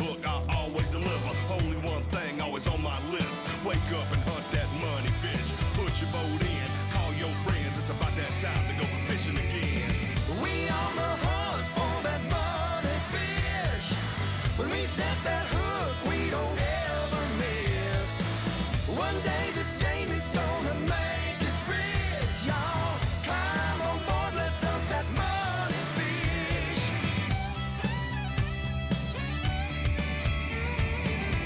hook, I always deliver. Only one thing always on my list. Wake up and hunt that money fish. Put your boat in, call your friends. It's about that time to go fishing again. We on the hunt for that money fish. When we set that hook, we don't ever miss. One day this game is gonna make us rich, y'all. Climb on board, let's hunt that money fish.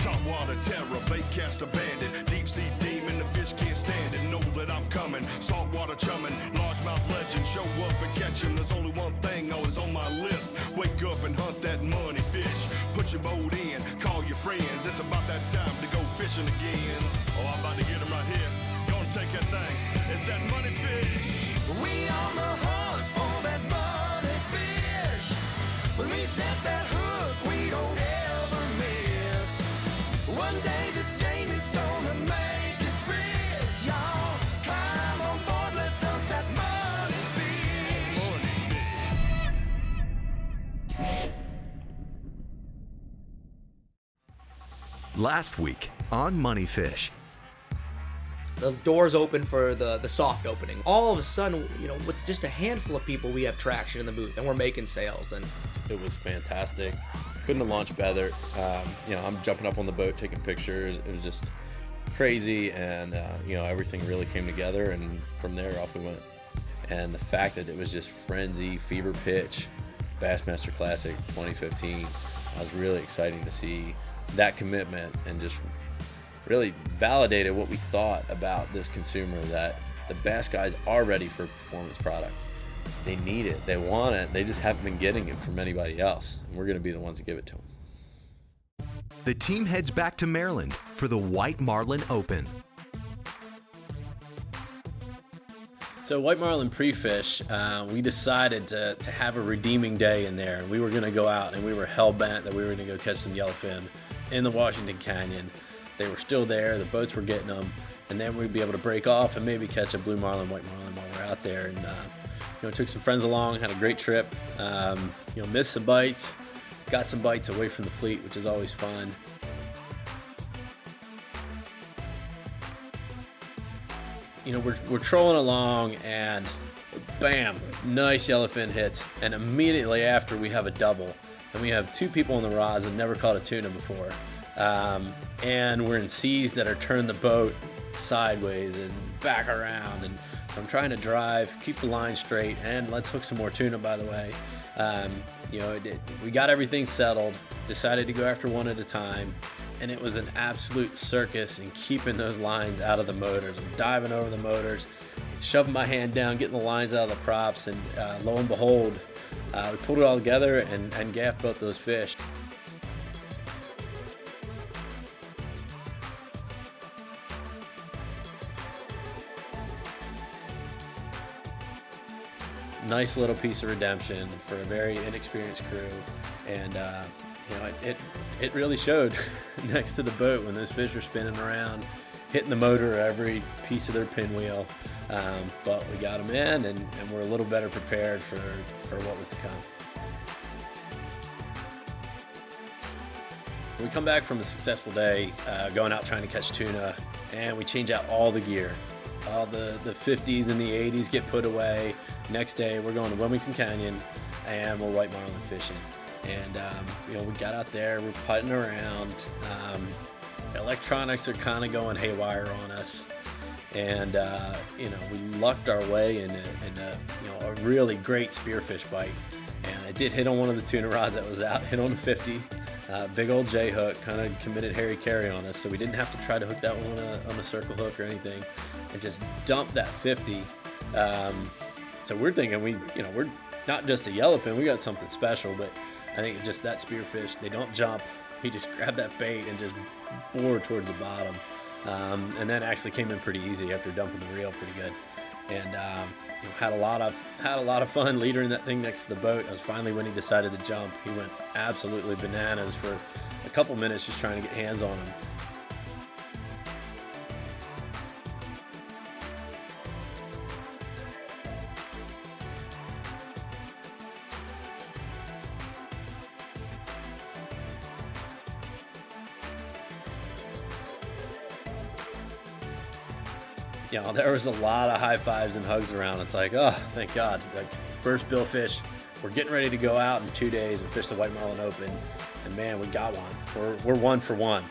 Topwater terror, bait caster bandit, deep sea demon, the fish can't stand it. Know that I'm coming, saltwater chumming, largemouth legend, show up and catch him. There's only one thing always on my list. Wake up and hunt that money fish. Put your boat in, call your friends. It's about that time to go fishing again. Oh, I'm about to get him right here. Gonna take that thing. It's that money fish. We on the hunt for that money fish. When we set that hook, we don't ever miss. One day this game is gonna make us rich, y'all. Climb on board, let's hunt that money fish. Money fish. Last week on MoneyFish. The doors open for the soft opening. All of a sudden, with just a handful of people, we have traction in the booth and we're making sales. And it was fantastic. Couldn't have launched better. I'm jumping up on the boat, taking pictures. It was just crazy, and everything really came together. And from there, off we went. And the fact that it was just frenzy, fever pitch, Bassmaster Classic 2015, I was really exciting to see that commitment and just really validated what we thought about this consumer, that the bass guys are ready for performance product. They need it, they want it, they just haven't been getting it from anybody else, and we're going to be the ones to give it to them. The team heads back to Maryland for the White Marlin Open. So White Marlin Pre-Fish, we decided to have a redeeming day in there. We were going to go out and we were hell-bent that we were going to go catch some yellowfin in the Washington Canyon. They were still there, the boats were getting them, and then we'd be able to break off and maybe catch a blue marlin, white marlin while we're out there. And took some friends along, had a great trip. Missed some bites, got some bites away from the fleet, which is always fun. We're trolling along and bam, nice yellowfin hits, and immediately after we have a double, and we have two people on the rods that never caught a tuna before. And we're in seas that are turning the boat sideways and back around, and I'm trying to drive, keep the line straight, and let's hook some more tuna, by the way. We got everything settled, decided to go after one at a time, and it was an absolute circus in keeping those lines out of the motors. I'm diving over the motors, shoving my hand down, getting the lines out of the props, and lo and behold, we pulled it all together and gaffed both those fish. Nice little piece of redemption for a very inexperienced crew, and it really showed next to the boat when those fish were spinning around, hitting the motor every piece of their pinwheel. But we got them in, and we're a little better prepared for what was to come. We come back from a successful day, going out trying to catch tuna, and we change out all the gear. All the 50s and the 80s get put away. Next day, we're going to Wilmington Canyon, and we're white marlin fishing. And we got out there, we're putting around. Electronics are kind of going haywire on us, and we lucked our way in a really great spearfish bite. And I did hit on one of the tuna rods that was out, hit on a 50. Big old J hook, kind of committed Harry Carey on us, so we didn't have to try to hook that one on a circle hook or anything, and just dumped that 50. So we're thinking we're not just a yellowfin, we got something special, but I think just that spearfish, they don't jump. He just grabbed that bait and just bore towards the bottom, and then actually came in pretty easy after dumping the reel pretty good, and had a lot of fun leadering that thing next to the boat. It was finally when he decided to jump. He went absolutely bananas for a couple minutes just trying to get hands on him. you know, there was a lot of high fives and hugs around. It's like, oh, thank God. Like, first billfish. We're getting ready to go out in 2 days and fish the White Marlin Open. And man, we got one. We're 1 for 1.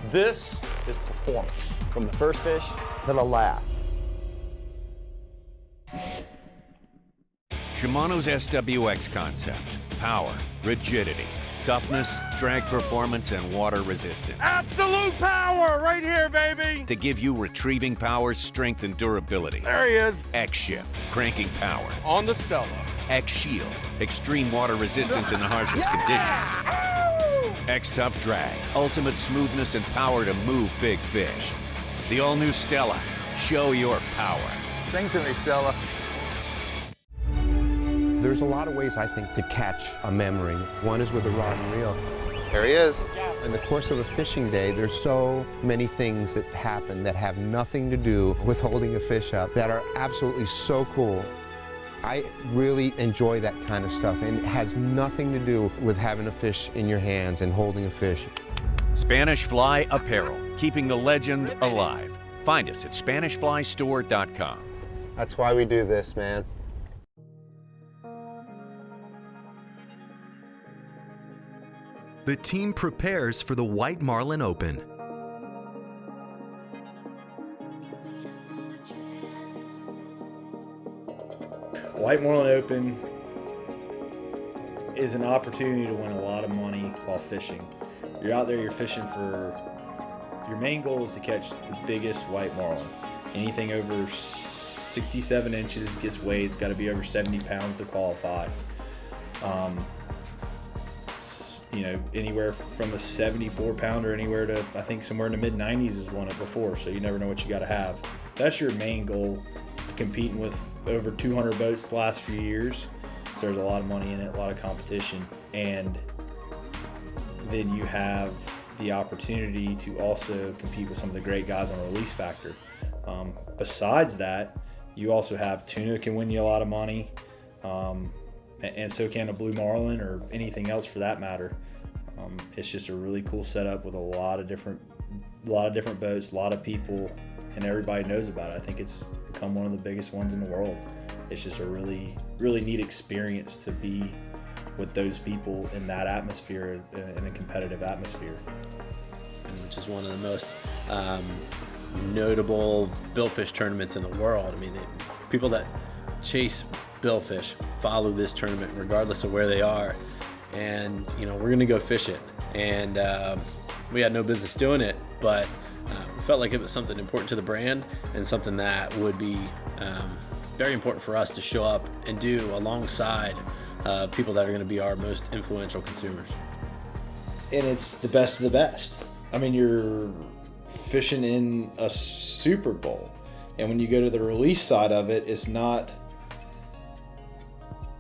This is performance, from the first fish to the last. Shimano's SWX concept: power, rigidity, toughness, drag performance, and water resistance. Absolute power right here, baby! To give you retrieving power, strength, and durability. There he is. X-Shift, cranking power. On the Stella. X-Shield, extreme water resistance in the harshest conditions. X-Tough drag, ultimate smoothness and power to move big fish. The all-new Stella, show your power. Sing to me, Stella. There's a lot of ways, I think, to catch a memory. One is with a rod and reel. There he is. In the course of a fishing day, there's so many things that happen that have nothing to do with holding a fish up that are absolutely so cool. I really enjoy that kind of stuff, and it has nothing to do with having a fish in your hands and holding a fish. Spanish Fly Apparel, keeping the legend alive. Find us at SpanishFlyStore.com. That's why we do this, man. The team prepares for the White Marlin Open. White Marlin Open is an opportunity to win a lot of money while fishing. You're out there, you're fishing for, your main goal is to catch the biggest white marlin. Anything over 67 inches gets weighed. It's got to be over 70 pounds to qualify. You know, anywhere from a 74 pounder anywhere to, I think, somewhere in the mid 90s has won it before, so you never know what you got to have. That's your main goal, competing with over 200 boats the last few years. So there's a lot of money in it, a lot of competition. And then you have the opportunity to also compete with some of the great guys on Release Factor. Besides that, you also have tuna can win you a lot of money, and so can a blue marlin or anything else for that matter. It's just a really cool setup with a lot of different boats, a lot of people, and everybody knows about it. I think it's become one of the biggest ones in the world. It's just a really, really neat experience to be with those people in that atmosphere, in a competitive atmosphere. Which is one of the most notable billfish tournaments in the world. I mean, people that chase billfish follow this tournament regardless of where they are. And, you know, we're going to go fish it. And we had no business doing it, but we felt like it was something important to the brand and something that would be very important for us to show up and do alongside people that are going to be our most influential consumers. And it's the best of the best. I mean, you're fishing in a Super Bowl, and when you go to the release side of it, it's not,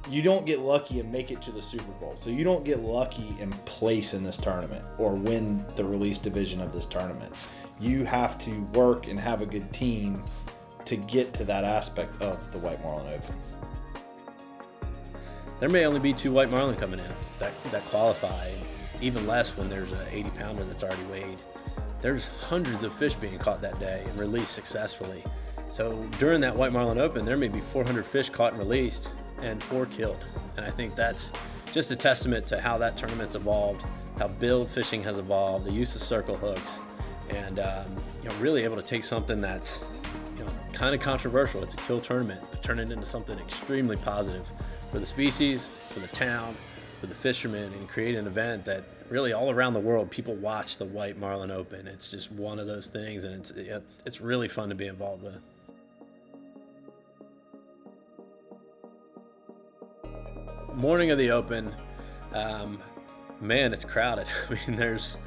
you don't get lucky and make it to the Super Bowl. So you don't get lucky and place in this tournament or win the release division of this tournament. You have to work and have a good team to get to that aspect of the White Marlin Open. There may only be 2 white marlin coming in that qualify, even less when there's an 80 pounder that's already weighed. There's hundreds of fish being caught that day and released successfully. So during that White Marlin Open, there may be 400 fish caught and released and 4 killed. And I think that's just a testament to how that tournament's evolved, how bilge fishing has evolved, the use of circle hooks, and you know, really able to take something that's, you know, kind of controversial. It's a kill tournament, but turn it into something extremely positive for the species, for the town, for the fishermen, and create an event that really all around the world people watch the White Marlin Open. It's just one of those things, and it's really fun to be involved with. Morning of the Open, man, it's crowded. I mean, there's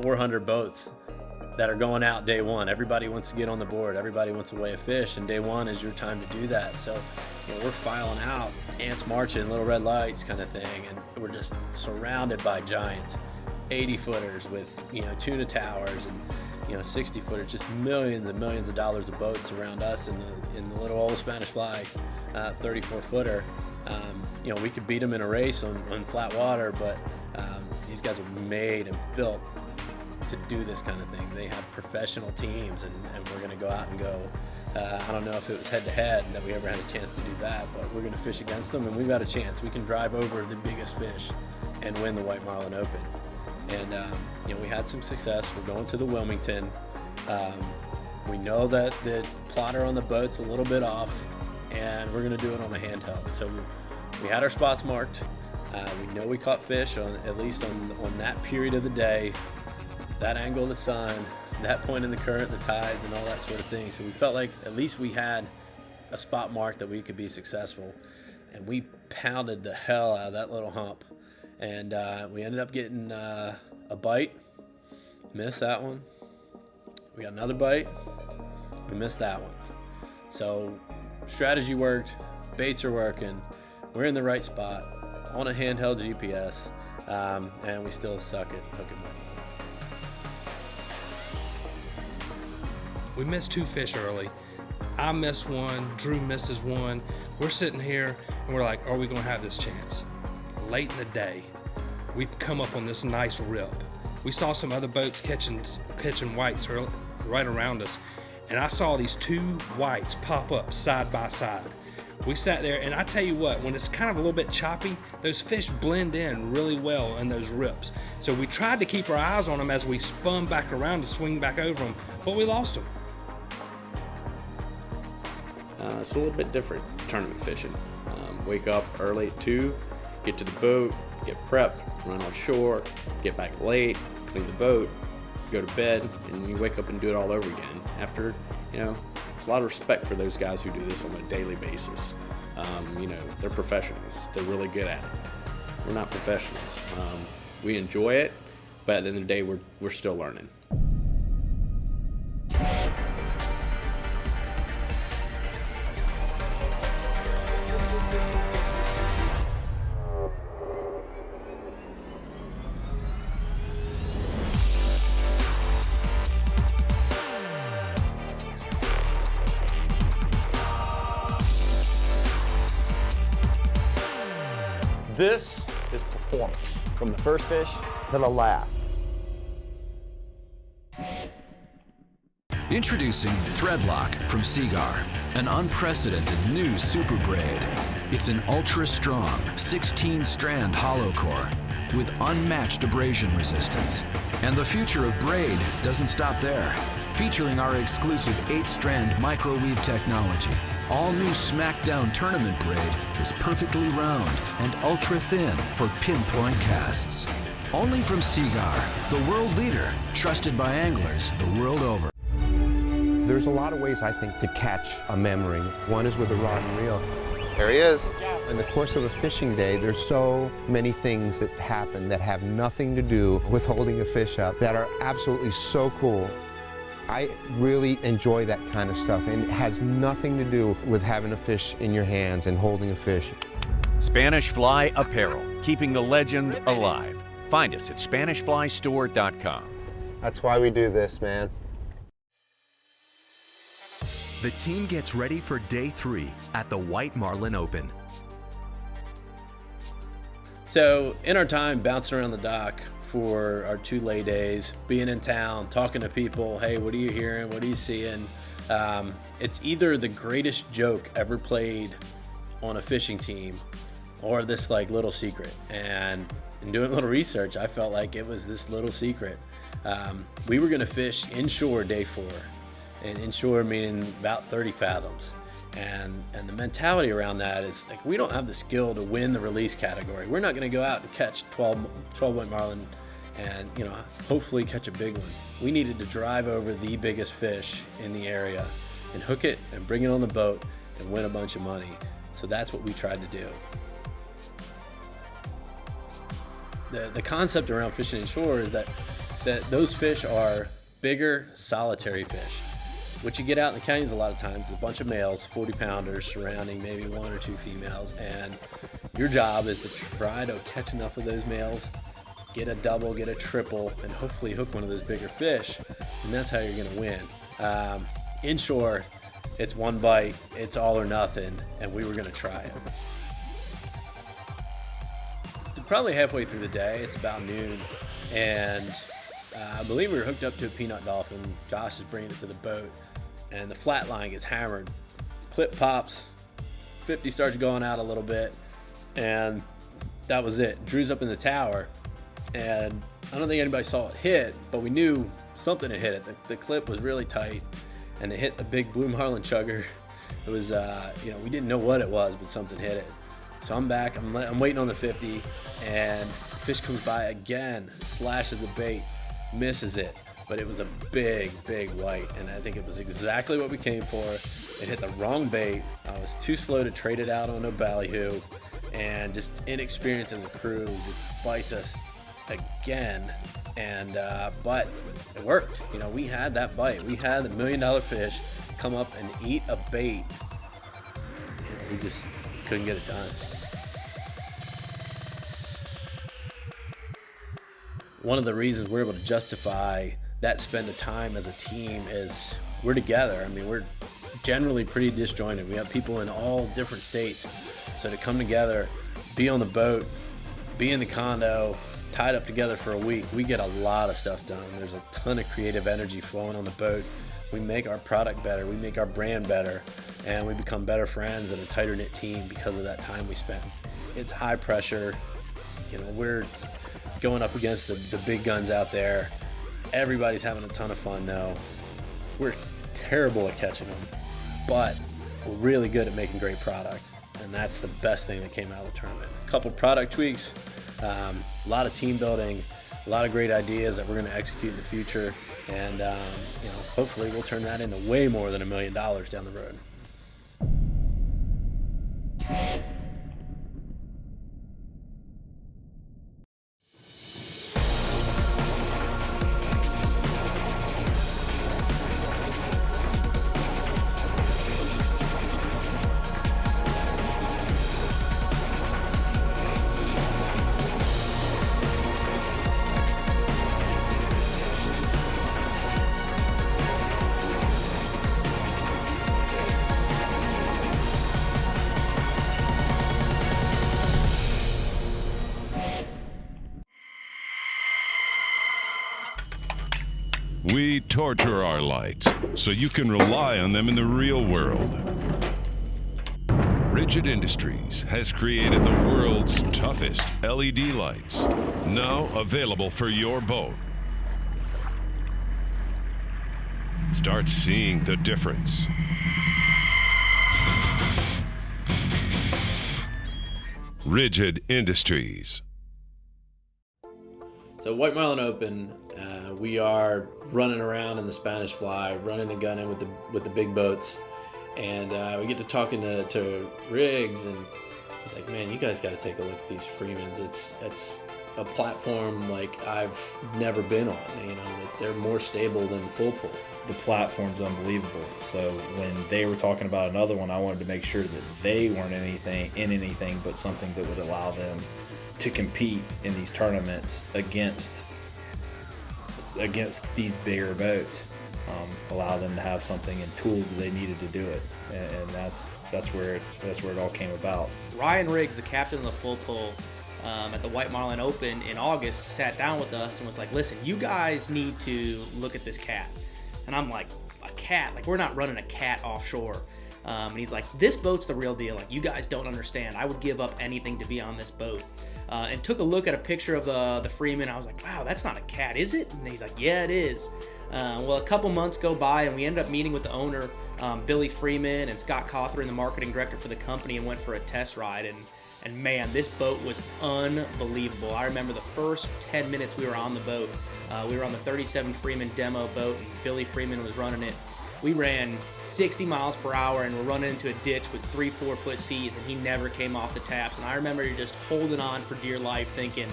400 boats that are going out day one. Everybody wants to get on the board. Everybody wants to weigh a fish, and day one is your time to do that. So, we're filing out, ants marching, little red lights kind of thing, and we're just surrounded by giants, 80-footers with, tuna towers and, 60-footers, just millions and millions of dollars of boats around us in the little old Spanish Fly 34-footer. We could beat them in a race on flat water, but these guys are made and built to do this kind of thing. They have professional teams, and we're going to go out and go. I don't know if it was head-to-head that we ever had a chance to do that, but we're going to fish against them, and we've got a chance. We can drive over the biggest fish and win the White Marlin Open. And, we had some success. We're going to the Wilmington. We know that the plotter on the boat's a little bit off, and we're going to do it on a handheld. So we had our spots marked. We know we caught fish at least on that period of the day, that angle of the sun, that point in the current, the tides, and all that sort of thing. So we felt like at least we had a spot mark that we could be successful. And we pounded the hell out of that little hump. And we ended up getting a bite. Missed that one. We got another bite. We missed that one. So strategy worked. Baits are working. We're in the right spot on a handheld GPS. And we still suck at hooking one. We missed 2 fish early. I missed one, Drew misses one. We're sitting here and we're like, are we gonna have this chance? Late in the day, we come up on this nice rip. We saw some other boats catching whites right around us, and I saw these 2 whites pop up side by side. We sat there, and I tell you what, when it's kind of a little bit choppy, those fish blend in really well in those rips. So we tried to keep our eyes on them as we spun back around to swing back over them, but we lost them. It's a little bit different tournament fishing. Wake up early at 2, get to the boat, get prepped, run on shore, get back late, clean the boat, go to bed, and you wake up and do it all over again. After, it's a lot of respect for those guys who do this on a daily basis. They're professionals. They're really good at it. We're not professionals. We enjoy it, but at the end of the day, we're still learning. This is performance, from the first fish to the last. Introducing Threadlock from Seagar, an unprecedented new super braid. It's an ultra-strong 16-strand hollow core with unmatched abrasion resistance. And the future of braid doesn't stop there. Featuring our exclusive 8-strand microweave technology, all new SmackDown tournament braid is perfectly round and ultra-thin for pinpoint casts. Only from Seagar, the world leader, trusted by anglers the world over. There's a lot of ways, I think, to catch a memory. One is with a rod and reel. There he is. In the course of a fishing day, there's so many things that happen that have nothing to do with holding a fish up that are absolutely so cool. I really enjoy that kind of stuff, and it has nothing to do with having a fish in your hands and holding a fish. Spanish Fly Apparel, keeping the legend alive. Find us at SpanishFlyStore.com. That's why we do this, man. The team gets ready for day 3 at the White Marlin Open. So in our time bouncing around the dock for our 2 lay days, being in town, talking to people, hey, what are you hearing? What are you seeing? It's either the greatest joke ever played on a fishing team or this little secret. And in doing a little research, I felt like it was this little secret. We were gonna fish inshore day 4. And inshore meaning about 30 fathoms. And the mentality around that is we don't have the skill to win the release category. We're not going to go out and catch 12 white marlin and hopefully catch a big one. We needed to drive over the biggest fish in the area and hook it and bring it on the boat and win a bunch of money. So that's what we tried to do. the concept around fishing inshore is that those fish are bigger solitary fish. What you get out in the canyons a lot of times is a bunch of males, 40-pounders, surrounding maybe 1 or 2 females, and your job is to try to catch enough of those males, get a double, get a triple, and hopefully hook one of those bigger fish, and that's how you're going to win. Inshore, it's one bite, it's all or nothing, and we were going to try it. Probably halfway through the day, it's about noon, and I believe we were hooked up to a peanut dolphin. Josh is bringing it to the boat, and the flat line gets hammered. Clip pops, 50 starts going out a little bit, and that was it. Drew's up in the tower, and I don't think anybody saw it hit, but we knew something had hit it. The clip was really tight, and it hit the big blue marlin chugger. It was, we didn't know what it was, but something hit it. So I'm back, I'm waiting on the 50, and fish comes by again, slashes the bait, misses it, but it was a big, big white, and I think it was exactly what we came for. It hit the wrong bait. I was too slow to trade it out on a ballyhoo, and just inexperienced as a crew, just bites us again, and but it worked. We had that bite. We had the $1 million fish come up and eat a bait. We just couldn't get it done. One of the reasons we're able to justify that spend of time as a team is we're together. I mean, we're generally pretty disjointed. We have people in all different states. So to come together, be on the boat, be in the condo, tied up together for a week, we get a lot of stuff done. There's a ton of creative energy flowing on the boat. We make our product better, we make our brand better, and we become better friends and a tighter knit team because of that time we spend. It's high pressure. We're going up against the big guns out there. Everybody's having a ton of fun though. We're terrible at catching them, but we're really good at making great product, and that's the best thing that came out of the tournament. A couple product tweaks, a lot of team building, a lot of great ideas that we're going to execute in the future, and hopefully we'll turn that into way more than $1 million down the road. We torture our lights so you can rely on them in the real world. Rigid Industries has created the world's toughest LED lights, now available for your boat. Start seeing the difference. Rigid Industries. So White Marlin Open, we are running around in the Spanish Fly, running and gunning with the big boats, and we get to talking to Riggs, and he's like, man, you guys got to take a look at these Freemans. It's a platform like I've never been on. They're more stable than full pull. The platform's unbelievable. So when they were talking about another one, I wanted to make sure that they weren't anything but something that would allow them to compete in these tournaments against these bigger boats, allow them to have something and tools that they needed to do it, and that's where it all came about. Ryan Riggs, the captain of the full pull at the White Marlin Open in August, sat down with us and was like, listen, you guys need to look at this cat. And I'm like, a cat? Like, we're not running a cat offshore. And he's like, this boat's the real deal. Like, you guys don't understand. I would give up anything to be on this boat. And took a look at a picture of the Freeman. I was like, wow, that's not a cat, is it? And he's like, yeah, it is. Well, a couple months go by, and we ended up meeting with the owner, Billy Freeman, and Scott Cawthorn, the marketing director for the company, and went for a test ride. And man, this boat was unbelievable. I remember the first 10 minutes we were on the boat. We were on the 37 Freeman demo boat, and Billy Freeman was running it. we ran 60 miles per hour and we're running into a ditch with 3-4 foot seas, and he never came off the taps. And I remember just holding on for dear life thinking,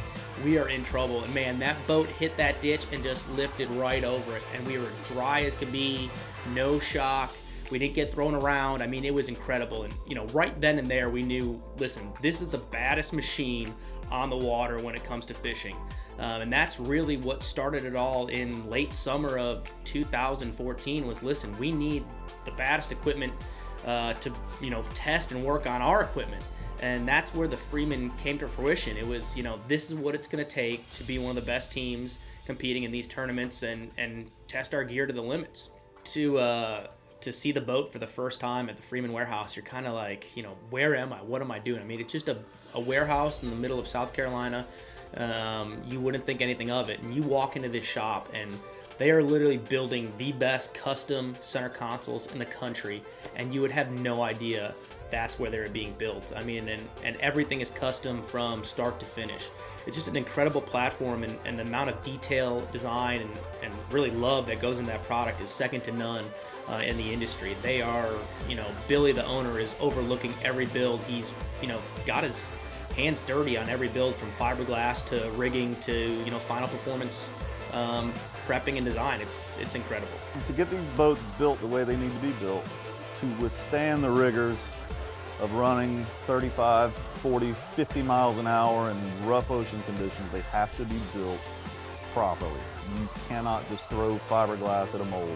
we are in trouble. And man, that boat hit that ditch and just lifted right over it. And we were dry as could be, no shock. We didn't get thrown around. I mean, it was incredible. And, you know, right then and there, we knew, listen, this is the baddest machine on the water when it comes to fishing. And that's really what started it all in late summer of 2014 was, listen, we need the baddest equipment to, you know, test and work on our equipment. And that's where the Freeman came to fruition. It was, you know, this is what it's going to take to be one of the best teams competing in these tournaments and test our gear to the limits. To see the boat for the first time at the Freeman warehouse, you're kind of like, you know, where am I? What am I doing? I mean, it's just a warehouse in the middle of South Carolina. You wouldn't think anything of it. And you walk into this shop and they are literally building the best custom center consoles in the country, and you would have no idea that's where they're being built. I mean, and everything is custom from start to finish. It's just an incredible platform, and the amount of detail, design, and really love that goes into that product is second to none in the industry. They are, you know, Billy, the owner, is overlooking every build. He's, you know, got his hands dirty on every build, from fiberglass to rigging to, you know, final performance prepping and design. It's incredible. To get these boats built the way they need to be built, to withstand the rigors of running 35, 40, 50 miles an hour in rough ocean conditions, they have to be built properly. You cannot just throw fiberglass at a mold.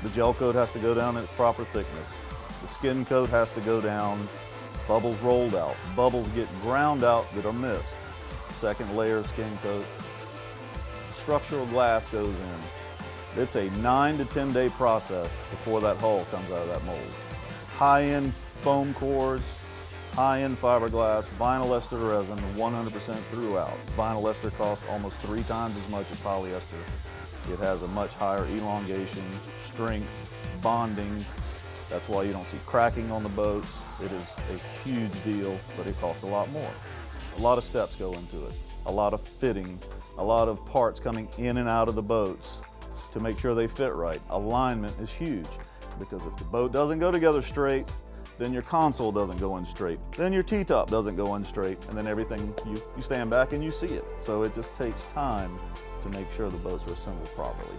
The gel coat has to go down in its proper thickness. The skin coat has to go down, bubbles rolled out. Bubbles get ground out that are missed. Second layer of skin coat. Structural glass goes in. It's a 9 to 10 day process before that hull comes out of that mold. High-end foam cores, high-end fiberglass, vinyl ester resin, 100% throughout. Vinyl ester costs almost 3 times as much as polyester. It has a much higher elongation, strength, bonding. That's why you don't see cracking on the boats. It is a huge deal, but it costs a lot more. A lot of steps go into it. A lot of fitting, a lot of parts coming in and out of the boats to make sure they fit right. Alignment is huge, because if the boat doesn't go together straight, then your console doesn't go in straight, then your T-top doesn't go in straight, and then everything, you stand back and you see it. So it just takes time to make sure the boats are assembled properly.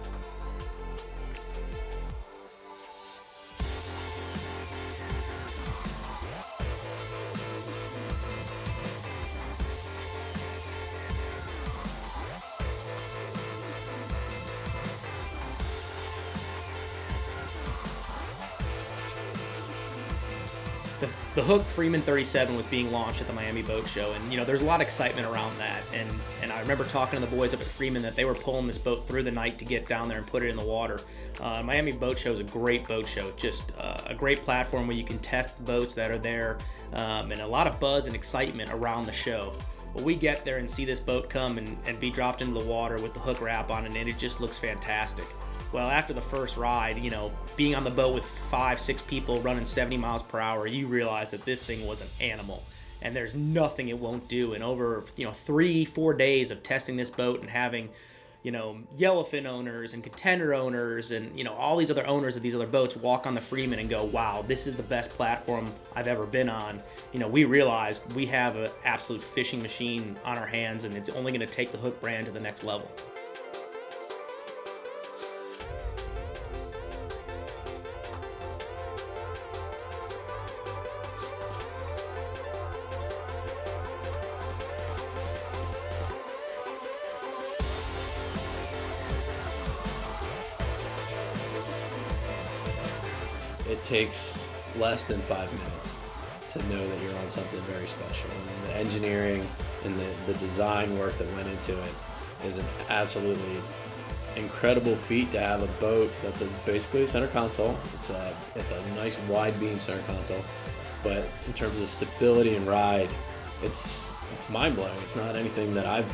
The Hook Freeman 37 was being launched at the Miami Boat Show, and, you know, there's a lot of excitement around that. And I remember talking to the boys up at Freeman that they were pulling this boat through the night to get down there and put it in the water. Miami Boat Show is a great boat show, just a great platform where you can test the boats that are there, and a lot of buzz and excitement around the show. But we get there and see this boat come and be dropped into the water with the hook wrap on it, and it just looks fantastic. Well, after the first ride, you know, being on the boat with 5-6 people running 70 miles per hour, you realize that this thing was an animal, and there's nothing it won't do. And over, you know, 3-4 days of testing this boat and having, you know, yellowfin owners and contender owners and, you know, all these other owners of these other boats walk on the Freeman and go, wow, this is the best platform I've ever been on. You know, we realized we have an absolute fishing machine on our hands, and it's only going to take the Hook brand to the next level. It takes less than 5 minutes to know that you're on something very special. And the engineering and the design work that went into it is an absolutely incredible feat to have a boat that's basically a center console. It's a nice wide beam center console, but in terms of stability and ride, it's mind-blowing. It's not anything that I've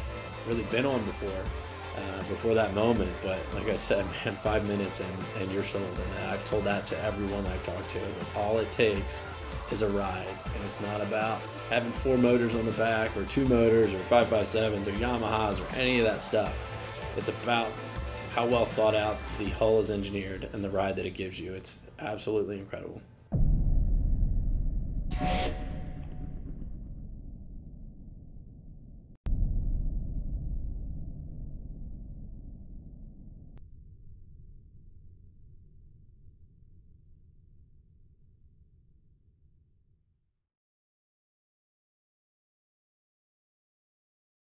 really been on before that moment, but like I said, man, 5 minutes and you're sold. And I've told that to everyone I've talked to. Is like, all it takes is a ride, and it's not about having 4 motors on the back or 2 motors or 557s or Yamahas or any of that stuff. It's about how well thought out the hull is engineered and the ride that it gives you. It's absolutely incredible.